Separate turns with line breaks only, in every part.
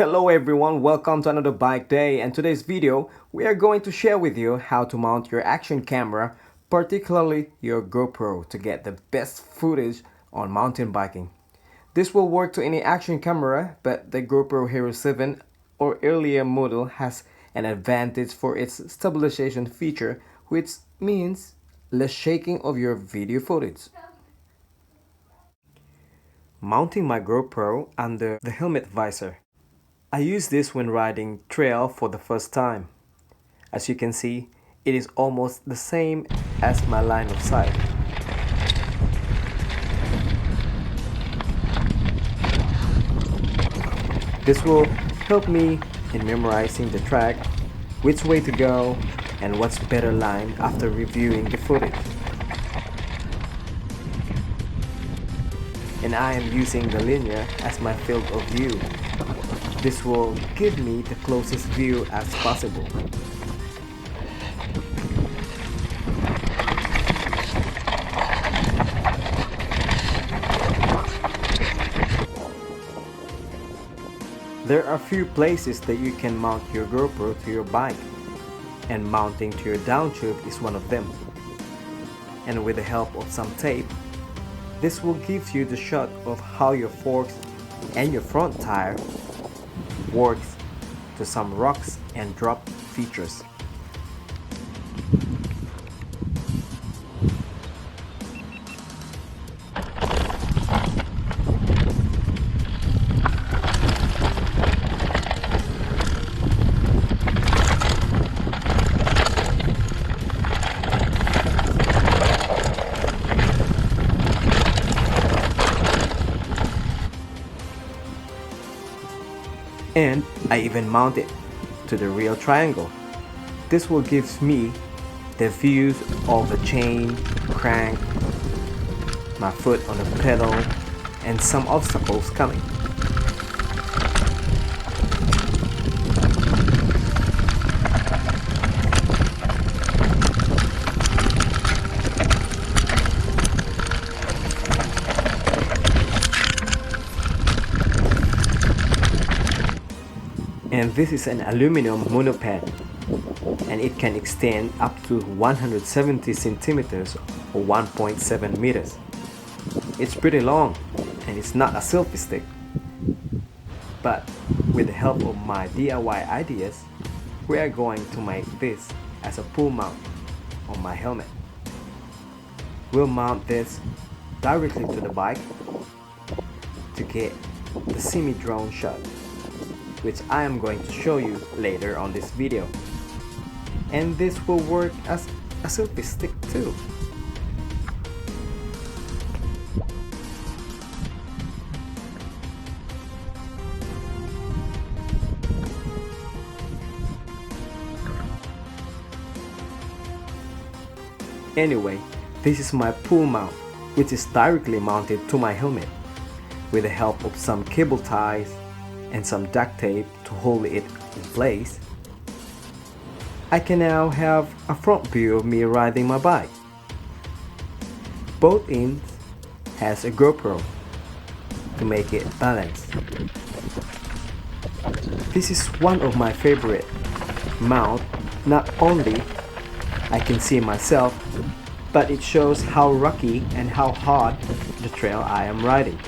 Hello everyone, welcome to another bike day, and today's video we are going to share with you how to mount your action camera, particularly your GoPro, to get the best footage on mountain biking. This will work to any action camera, but the GoPro Hero 7 or earlier model has an advantage for its stabilization feature, which means less shaking of your video footage. Mounting my GoPro under the helmet visor. I use this when riding trail for the first time. As you can see, it is almost the same as my line of sight. This will help me in memorizing the track, which way to go, and what's better line after reviewing the footage. And I am using the linear as my field of view. This will give me the closest view as possible. There are a few places that you can mount your GoPro to your bike, and mounting to your down tube is one of them. And with the help of some tape, this will give you the shot of how your forks and your front tire works to some rocks and drop features. And I even mount it to the real triangle. This will give me the views of the chain, crank, my foot on the pedal, and some obstacles coming. And this is an aluminum monopod, and it can extend up to 170 centimeters or 1.7 meters. It's pretty long, and it's not a selfie stick. But with the help of my DIY ideas, we are going to make this as a pull mount on my helmet. We'll mount this directly to the bike to get the semi-drone shot, which I am going to show you later on this video. And this will work as a selfie stick too. Anyway, this is my pull mount, which is directly mounted to my helmet with the help of some cable ties and some duct tape to hold it in place. I can now have a front view of me riding my bike. Both ends has a GoPro to make it balanced. This is one of my favorite mount. Not only I can see myself, but it shows how rocky and how hard the trail I am riding.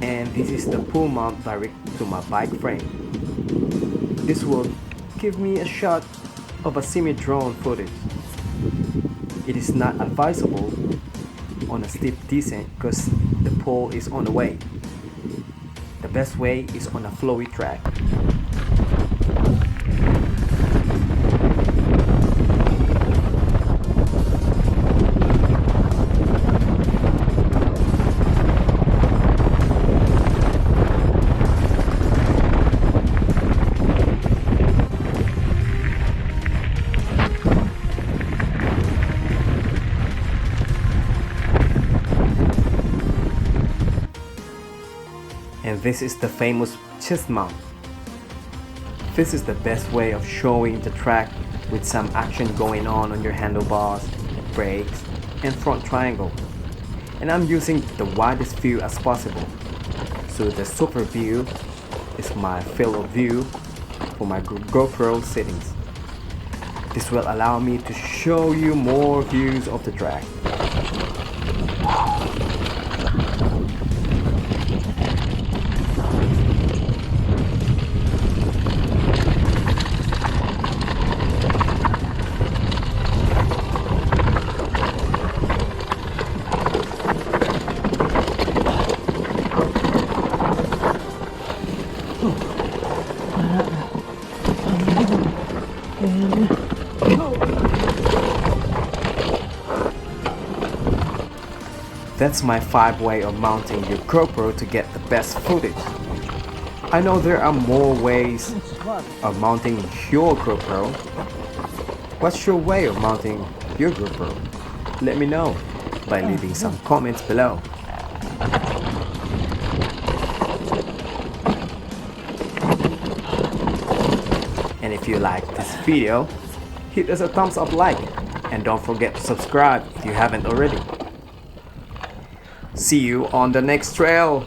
And this is the pull mount direct to my bike frame. This will give me a shot of a semi-drone footage. It is not advisable on a steep descent because the pole is on the way. The best way is on a flowy track. This is the famous chest mount. This is the best way of showing the track with some action going on your handlebars, brakes, and front triangle. And I'm using the widest view as possible. So the super view is my field of view for my GoPro settings. This will allow me to show you more views of the track. That's my 5-way of mounting your GoPro to get the best footage. I know there are more ways of mounting your GoPro. What's your way of mounting your GoPro? Let me know by leaving some comments below. And if you like this video, hit us a thumbs up like, and don't forget to subscribe if you haven't already. See you on the next trail.